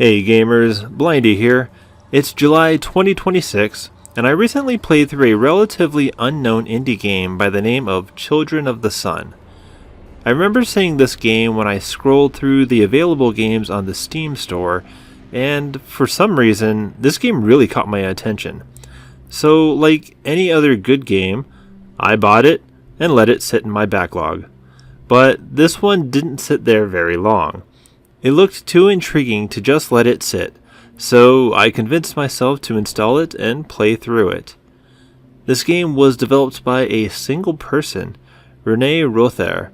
Hey gamers, Blindy here. It's July 2026, and I recently played through a relatively unknown indie game by the name of Children of the Sun. I remember seeing this game when I scrolled through the available games on the Steam store, and for some reason, this game really caught my attention. So, like any other good game, I bought it and let it sit in my backlog. But this one didn't sit there very long. It looked too intriguing to just let it sit, so I convinced myself to install it and play through it. This game was developed by a single person, René Rother.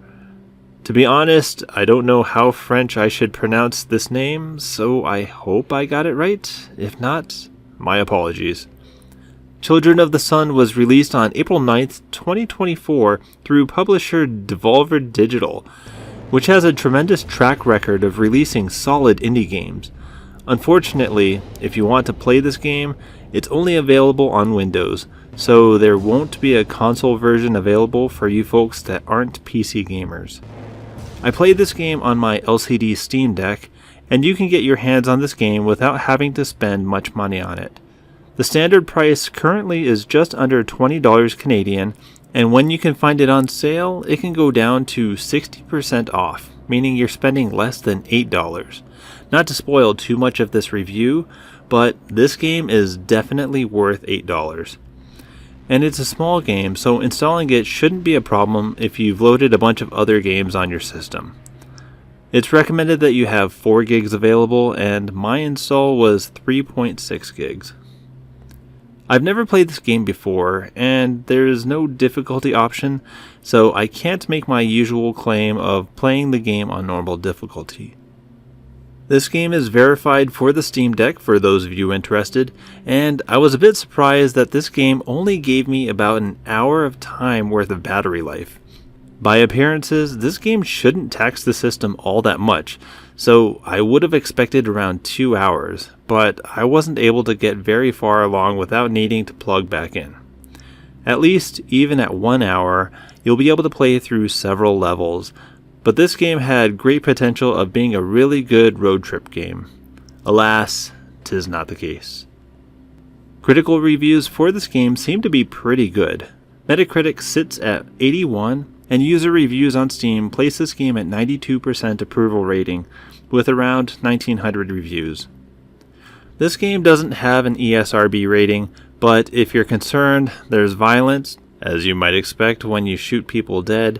To be honest, I don't know how French I should pronounce this name, so I hope I got it right. If not, my apologies. Children of the Sun was released on April 9th, 2024 through publisher Devolver Digital, which has a tremendous track record of releasing solid indie games. Unfortunately, if you want to play this game, it's only available on Windows, so there won't be a console version available for you folks that aren't PC gamers. I played this game on my LCD Steam Deck, and you can get your hands on this game without having to spend much money on it. The standard price currently is just under $20 Canadian, and when you can find it on sale, it can go down to 60% off, meaning you're spending less than $8. Not to spoil too much of this review, but this game is definitely worth $8. And it's a small game, so installing it shouldn't be a problem if you've loaded a bunch of other games on your system. It's recommended that you have 4 gigs available, and my install was 3.6 gigs. I've never played this game before, and there's no difficulty option, so I can't make my usual claim of playing the game on normal difficulty. This game is verified for the Steam Deck for those of you interested, and I was a bit surprised that this game only gave me about an hour of time worth of battery life. By appearances, this game shouldn't tax the system all that much, so I would have expected around 2 hours, but I wasn't able to get very far along without needing to plug back in. At least, even at 1 hour, you'll be able to play through several levels, but this game had great potential of being a really good road trip game. Alas, 'tis not the case. Critical reviews for this game seem to be pretty good. Metacritic sits at 81, and user reviews on Steam place this game at 92% approval rating, with around 1900 reviews. This game doesn't have an ESRB rating, but if you're concerned, there's violence, as you might expect when you shoot people dead,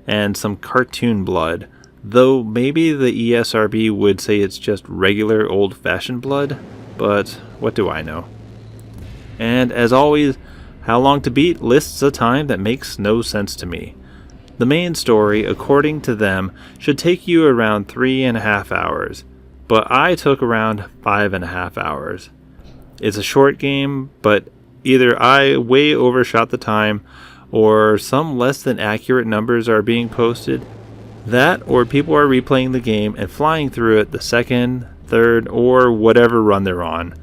and some cartoon blood, though maybe the ESRB would say it's just regular old-fashioned blood, but what do I know? And as always, How Long to Beat lists a time that makes no sense to me. The main story, according to them, should take you around 3.5 hours, but I took around 5.5 hours. It's a short game, but either I way overshot the time, or some less than accurate numbers are being posted. That, or people are replaying the game and flying through it the second, third, or whatever run they're on.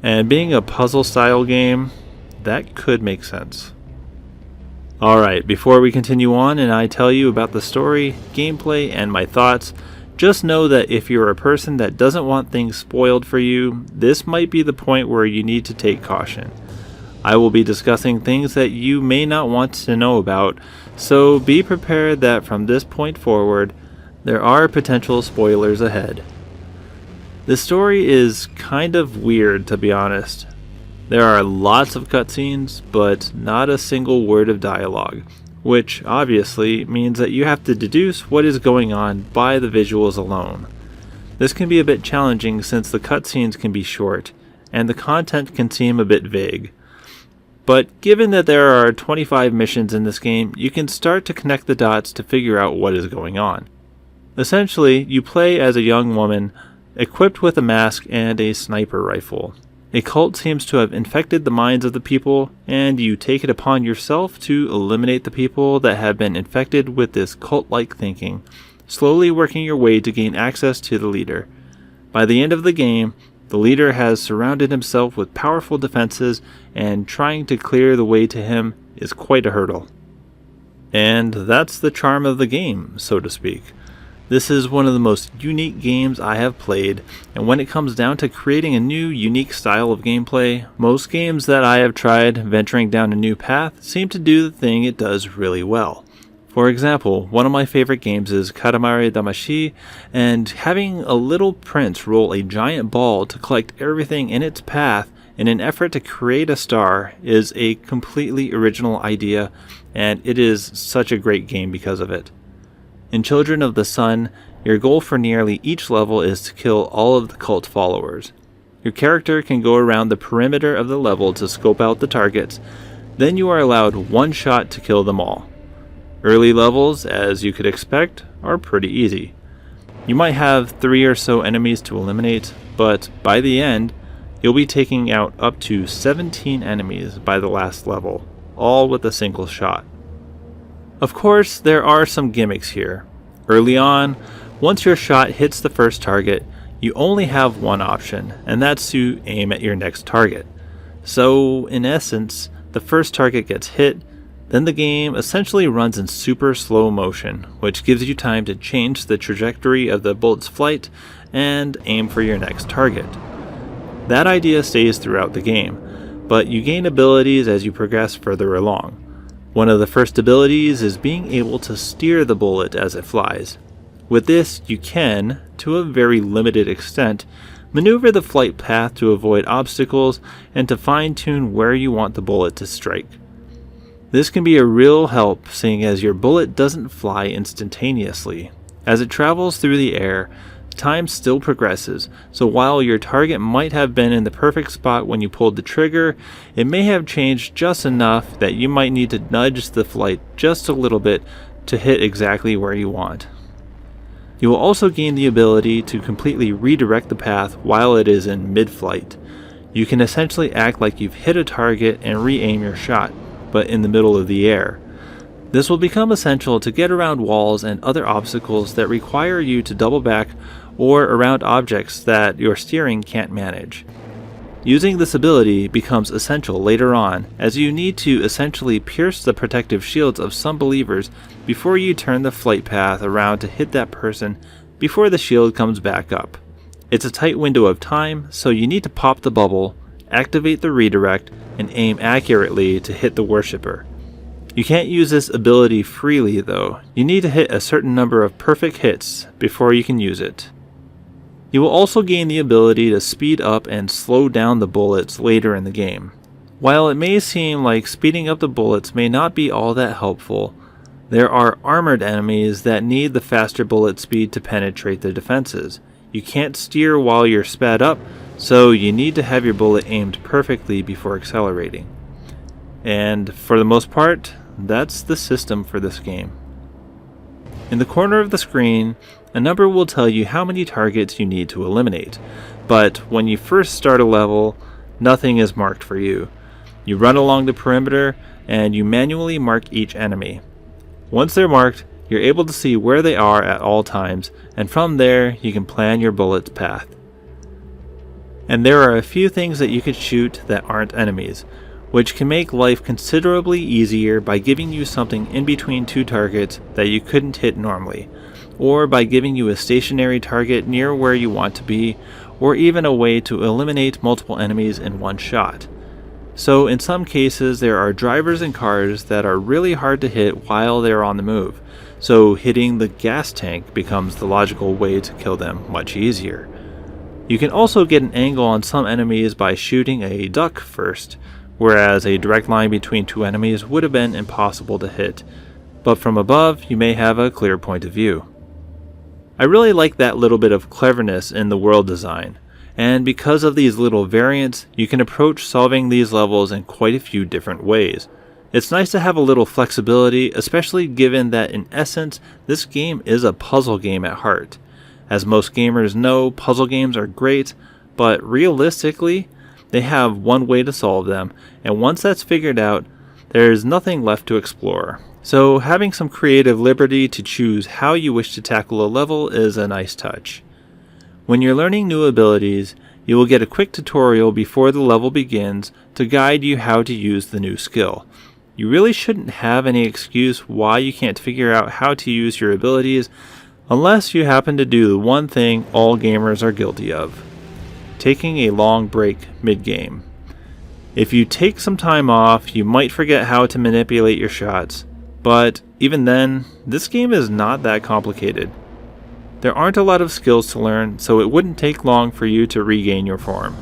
And being a puzzle-style game, that could make sense. Alright, before we continue on and I tell you about the story, gameplay, and my thoughts, just know that if you're a person that doesn't want things spoiled for you, this might be the point where you need to take caution. I will be discussing things that you may not want to know about, so be prepared that from this point forward, there are potential spoilers ahead. The story is kind of weird, to be honest. There are lots of cutscenes, but not a single word of dialogue, which obviously means that you have to deduce what is going on by the visuals alone. This can be a bit challenging since the cutscenes can be short, and the content can seem a bit vague. But given that there are 25 missions in this game, you can start to connect the dots to figure out what is going on. Essentially, you play as a young woman, equipped with a mask and a sniper rifle. A cult seems to have infected the minds of the people, and you take it upon yourself to eliminate the people that have been infected with this cult-like thinking, slowly working your way to gain access to the leader. By the end of the game, the leader has surrounded himself with powerful defenses, and trying to clear the way to him is quite a hurdle. And that's the charm of the game, so to speak. This is one of the most unique games I have played, and when it comes down to creating a new, unique style of gameplay, most games that I have tried venturing down a new path seem to do the thing it does really well. For example, one of my favorite games is Katamari Damacy, and having a little prince roll a giant ball to collect everything in its path in an effort to create a star is a completely original idea, and it is such a great game because of it. In Children of the Sun, your goal for nearly each level is to kill all of the cult followers. Your character can go around the perimeter of the level to scope out the targets, then you are allowed one shot to kill them all. Early levels, as you could expect, are pretty easy. You might have 3 or so enemies to eliminate, but by the end, you'll be taking out up to 17 enemies by the last level, all with a single shot. Of course, there are some gimmicks here. Early on, once your shot hits the first target, you only have one option, and that's to aim at your next target. So, in essence, the first target gets hit, then the game essentially runs in super slow motion, which gives you time to change the trajectory of the bullet's flight and aim for your next target. That idea stays throughout the game, but you gain abilities as you progress further along. One of the first abilities is being able to steer the bullet as it flies. With this, you can, to a very limited extent, maneuver the flight path to avoid obstacles and to fine-tune where you want the bullet to strike. This can be a real help, seeing as your bullet doesn't fly instantaneously. As it travels through the air, time still progresses, so while your target might have been in the perfect spot when you pulled the trigger, it may have changed just enough that you might need to nudge the flight just a little bit to hit exactly where you want. You will also gain the ability to completely redirect the path while it is in mid-flight. You can essentially act like you've hit a target and re-aim your shot, but in the middle of the air. This will become essential to get around walls and other obstacles that require you to double back or around objects that your steering can't manage. Using this ability becomes essential later on, as you need to essentially pierce the protective shields of some believers before you turn the flight path around to hit that person before the shield comes back up. It's a tight window of time, so you need to pop the bubble, activate the redirect, and aim accurately to hit the worshipper. You can't use this ability freely though. You need to hit a certain number of perfect hits before you can use it. You will also gain the ability to speed up and slow down the bullets later in the game. While it may seem like speeding up the bullets may not be all that helpful, there are armored enemies that need the faster bullet speed to penetrate their defenses. You can't steer while you're sped up, so you need to have your bullet aimed perfectly before accelerating. And for the most part, that's the system for this game. In the corner of the screen, a number will tell you how many targets you need to eliminate, but when you first start a level, nothing is marked for you. You run along the perimeter, and you manually mark each enemy. Once they're marked, you're able to see where they are at all times, and from there, you can plan your bullet's path. And there are a few things that you could shoot that aren't enemies, which can make life considerably easier by giving you something in between two targets that you couldn't hit normally, or by giving you a stationary target near where you want to be, or even a way to eliminate multiple enemies in one shot. So in some cases there are drivers and cars that are really hard to hit while they're on the move, so hitting the gas tank becomes the logical way to kill them much easier. You can also get an angle on some enemies by shooting a duck first, whereas a direct line between two enemies would have been impossible to hit, but from above you may have a clear point of view. I really like that little bit of cleverness in the world design, and because of these little variants, you can approach solving these levels in quite a few different ways. It's nice to have a little flexibility, especially given that in essence, this game is a puzzle game at heart. As most gamers know, puzzle games are great, but realistically, they have one way to solve them, and once that's figured out, there's nothing left to explore. So having some creative liberty to choose how you wish to tackle a level is a nice touch. When you're learning new abilities, you will get a quick tutorial before the level begins to guide you how to use the new skill. You really shouldn't have any excuse why you can't figure out how to use your abilities, Unless you happen to do the one thing all gamers are guilty of: taking a long break mid-game. If you take some time off, you might forget how to manipulate your shots, but even then, this game is not that complicated. There aren't a lot of skills to learn, so it wouldn't take long for you to regain your form.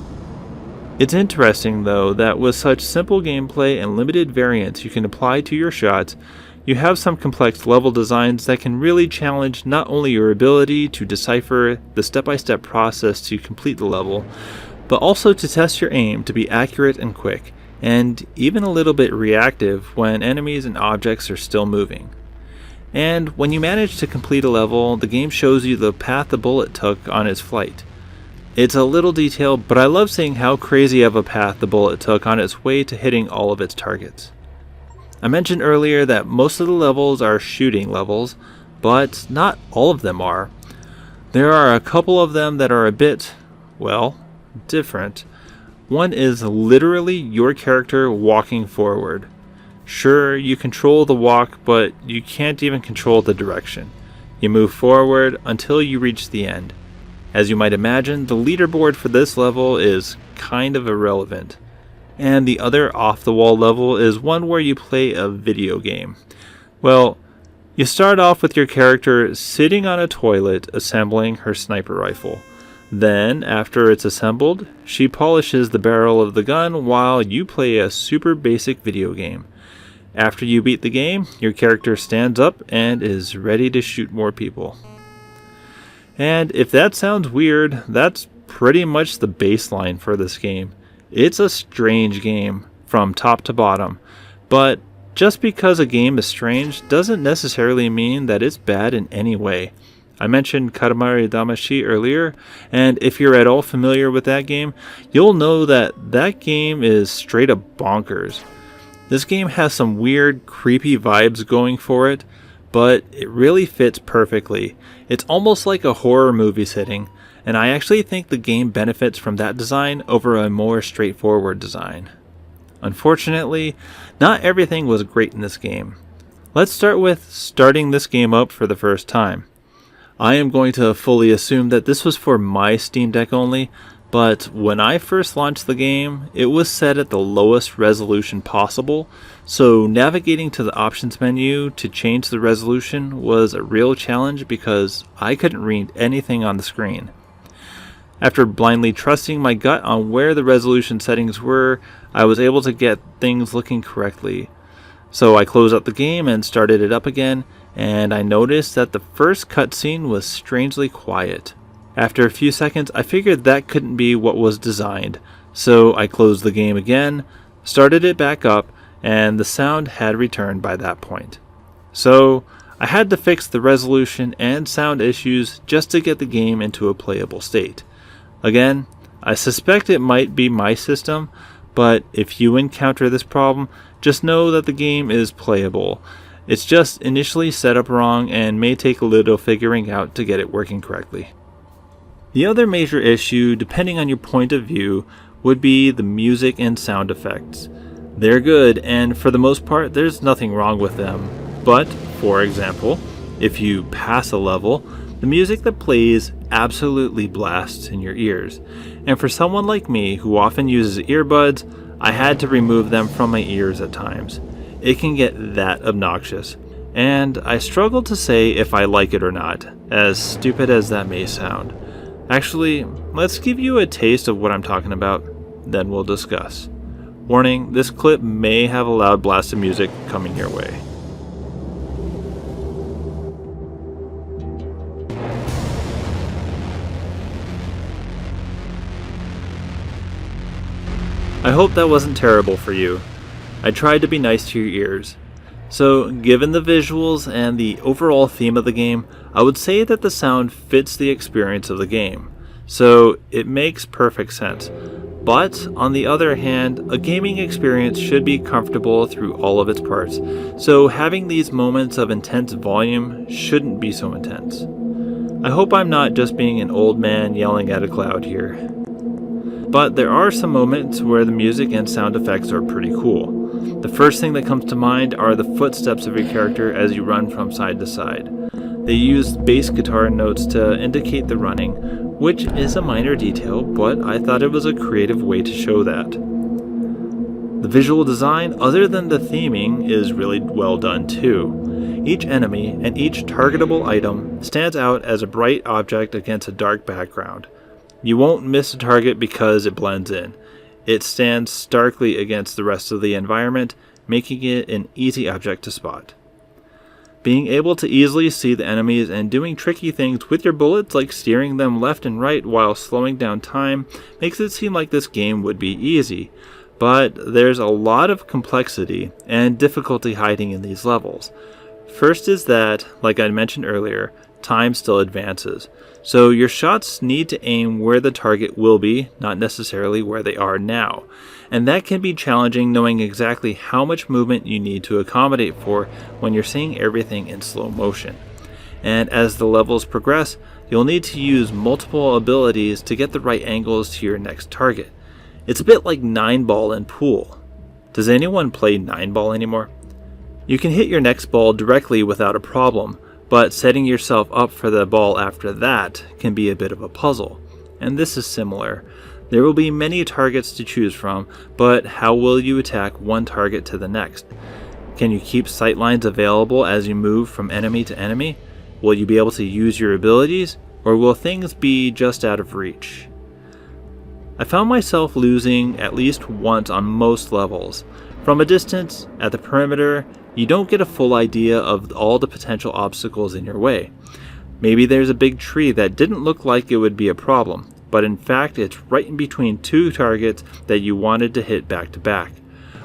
It's interesting though that with such simple gameplay and limited variants you can apply to your shots, you have some complex level designs that can really challenge not only your ability to decipher the step-by-step process to complete the level, but also to test your aim to be accurate and quick, and even a little bit reactive when enemies and objects are still moving. And when you manage to complete a level, the game shows you the path the bullet took on its flight. It's a little detail, but I love seeing how crazy of a path the bullet took on its way to hitting all of its targets. I mentioned earlier that most of the levels are shooting levels, but not all of them are. There are a couple of them that are a bit, well, different. One is literally your character walking forward. Sure, you control the walk, but you can't even control the direction. You move forward until you reach the end. As you might imagine, the leaderboard for this level is kind of irrelevant. And the other off-the-wall level is one where you play a video game. Well, you start off with your character sitting on a toilet assembling her sniper rifle. Then, after it's assembled, she polishes the barrel of the gun while you play a super basic video game. After you beat the game, your character stands up and is ready to shoot more people. And if that sounds weird, that's pretty much the baseline for this game. It's a strange game from top to bottom, but just because a game is strange doesn't necessarily mean that it's bad in any way. I mentioned Katamari Damacy earlier, and if you're at all familiar with that game, you'll know that that game is straight up bonkers. This game has some weird, creepy vibes going for it, but it really fits perfectly. It's almost like a horror movie setting, and I actually think the game benefits from that design over a more straightforward design. Unfortunately, not everything was great in this game. Let's start with starting this game up for the first time. I am going to fully assume that this was for my Steam Deck only, but when I first launched the game, it was set at the lowest resolution possible, so navigating to the options menu to change the resolution was a real challenge because I couldn't read anything on the screen. After blindly trusting my gut on where the resolution settings were, I was able to get things looking correctly. So I closed out the game and started it up again, and I noticed that the first cutscene was strangely quiet. After a few seconds, I figured that couldn't be what was designed, so I closed the game again, started it back up, and the sound had returned by that point. So I had to fix the resolution and sound issues just to get the game into a playable state. Again, I suspect it might be my system, but if you encounter this problem, just know that the game is playable. It's just initially set up wrong and may take a little figuring out to get it working correctly. The other major issue, depending on your point of view, would be the music and sound effects. They're good, and for the most part, there's nothing wrong with them. But, for example, if you pass a level, the music that plays absolutely blasts in your ears. And for someone like me, who often uses earbuds, I had to remove them from my ears at times. It can get that obnoxious. And I struggle to say if I like it or not, as stupid as that may sound. Actually, let's give you a taste of what I'm talking about, then we'll discuss. Warning, this clip may have a loud blast of music coming your way. I hope that wasn't terrible for you. I tried to be nice to your ears. So, given the visuals and the overall theme of the game, I would say that the sound fits the experience of the game. So, it makes perfect sense. But, on the other hand, a gaming experience should be comfortable through all of its parts, so having these moments of intense volume shouldn't be so intense. I hope I'm not just being an old man yelling at a cloud here. But there are some moments where the music and sound effects are pretty cool. The first thing that comes to mind are the footsteps of your character as you run from side to side. They used bass guitar notes to indicate the running, which is a minor detail, but I thought it was a creative way to show that. The visual design, other than the theming, is really well done too. Each enemy and each targetable item stands out as a bright object against a dark background. You won't miss a target because it blends in. It stands starkly against the rest of the environment, making it an easy object to spot. Being able to easily see the enemies and doing tricky things with your bullets like steering them left and right while slowing down time makes it seem like this game would be easy. But there's a lot of complexity and difficulty hiding in these levels. First is that, like I mentioned earlier, time still advances. So your shots need to aim where the target will be, not necessarily where they are now. And that can be challenging knowing exactly how much movement you need to accommodate for when you're seeing everything in slow motion. And as the levels progress, you'll need to use multiple abilities to get the right angles to your next target. It's a bit like 9-ball in pool. Does anyone play 9-ball anymore? You can hit your next ball directly without a problem, but setting yourself up for the ball after that can be a bit of a puzzle. And this is similar. There will be many targets to choose from, but how will you attack one target to the next? Can you keep sightlines available as you move from enemy to enemy? Will you be able to use your abilities, or will things be just out of reach? I found myself losing at least once on most levels. From a distance, at the perimeter, you don't get a full idea of all the potential obstacles in your way. Maybe there's a big tree that didn't look like it would be a problem, but in fact it's right in between two targets that you wanted to hit back to back.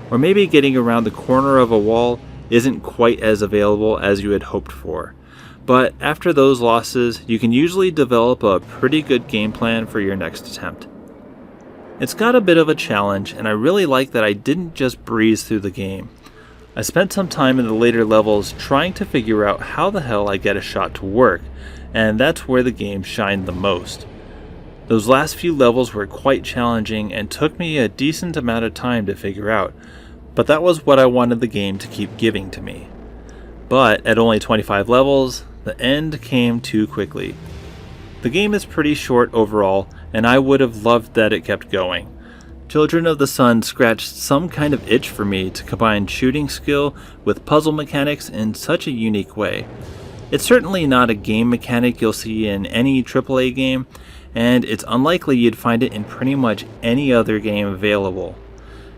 Or maybe getting around the corner of a wall isn't quite as available as you had hoped for. But after those losses, you can usually develop a pretty good game plan for your next attempt. It's got a bit of a challenge, and I really like that I didn't just breeze through the game. I spent some time in the later levels trying to figure out how the hell I get a shot to work, and that's where the game shined the most. Those last few levels were quite challenging and took me a decent amount of time to figure out, but that was what I wanted the game to keep giving to me. But at only 25 levels, the end came too quickly. The game is pretty short overall, and I would have loved that it kept going. Children of the Sun scratched some kind of itch for me to combine shooting skill with puzzle mechanics in such a unique way. It's certainly not a game mechanic you'll see in any AAA game, and it's unlikely you'd find it in pretty much any other game available.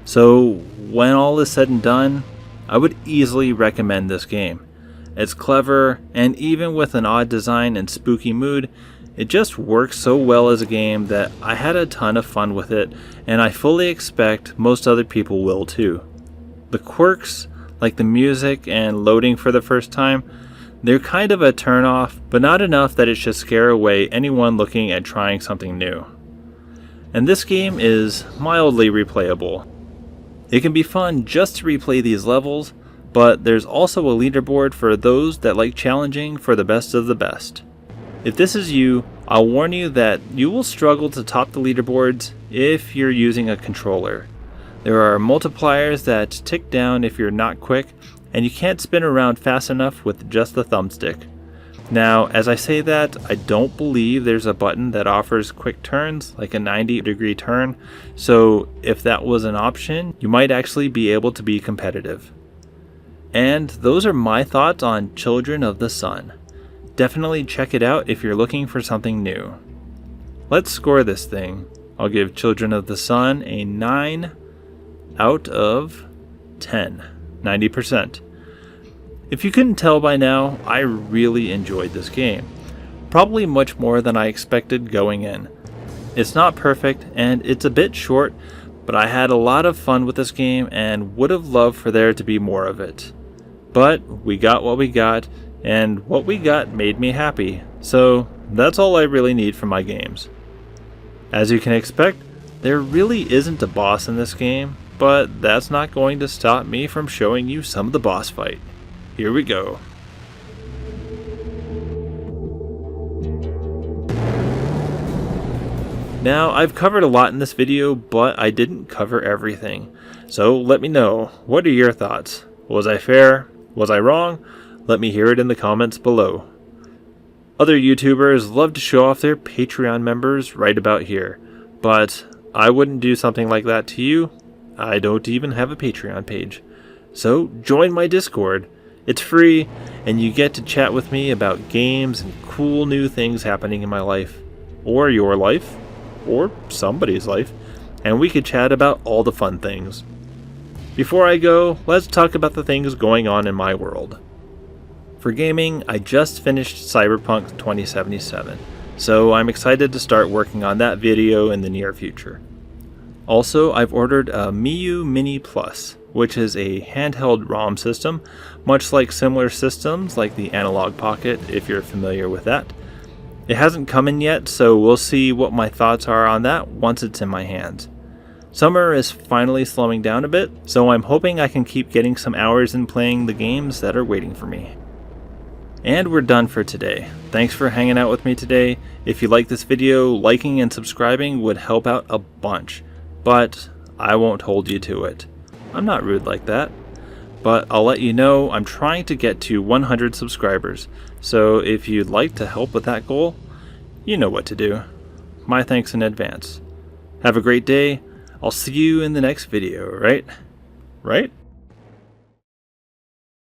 So when all is said and done, I would easily recommend this game. It's clever, and even with an odd design and spooky mood, it just works so well as a game that I had a ton of fun with it, and I fully expect most other people will too. The quirks, like the music and loading for the first time, they're kind of a turn-off, but not enough that it should scare away anyone looking at trying something new. And this game is mildly replayable. It can be fun just to replay these levels, but there's also a leaderboard for those that like challenging for the best of the best. If this is you, I'll warn you that you will struggle to top the leaderboards if you're using a controller. There are multipliers that tick down if you're not quick, and you can't spin around fast enough with just the thumbstick. Now, as I say that, I don't believe there's a button that offers quick turns, like a 90-degree turn, so if that was an option, you might actually be able to be competitive. And those are my thoughts on Children of the Sun. Definitely check it out if you're looking for something new. Let's score this thing. I'll give Children of the Sun a 9 out of 10. 90%. If you couldn't tell by now, I really enjoyed this game. Probably much more than I expected going in. It's not perfect and it's a bit short, but I had a lot of fun with this game and would have loved for there to be more of it. But we got what we got, and what we got made me happy, so that's all I really need from my games. As you can expect, there really isn't a boss in this game, but that's not going to stop me from showing you some of the boss fight. Here we go. Now, I've covered a lot in this video, but I didn't cover everything. So let me know, what are your thoughts? Was I fair? Was I wrong? Let me hear it in the comments below. Other YouTubers love to show off their Patreon members right about here, but I wouldn't do something like that to you. I don't even have a Patreon page. So join my Discord. It's free, and you get to chat with me about games and cool new things happening in my life, or your life, or somebody's life, and we could chat about all the fun things. Before I go, let's talk about the things going on in my world. For gaming, I just finished Cyberpunk 2077, so I'm excited to start working on that video in the near future. Also, I've ordered a Miu Mini Plus, which is a handheld ROM system, much like similar systems like the Analog Pocket, if you're familiar with that. It hasn't come in yet, so we'll see what my thoughts are on that once it's in my hands. Summer is finally slowing down a bit, so I'm hoping I can keep getting some hours in playing the games that are waiting for me. And we're done for today. Thanks for hanging out with me today. If you like this video, liking and subscribing would help out a bunch, but I won't hold you to it. I'm not rude like that. But I'll let you know I'm trying to get to 100 subscribers, so if you'd like to help with that goal, you know what to do. My thanks in advance. Have a great day. I'll see you in the next video, right? Right?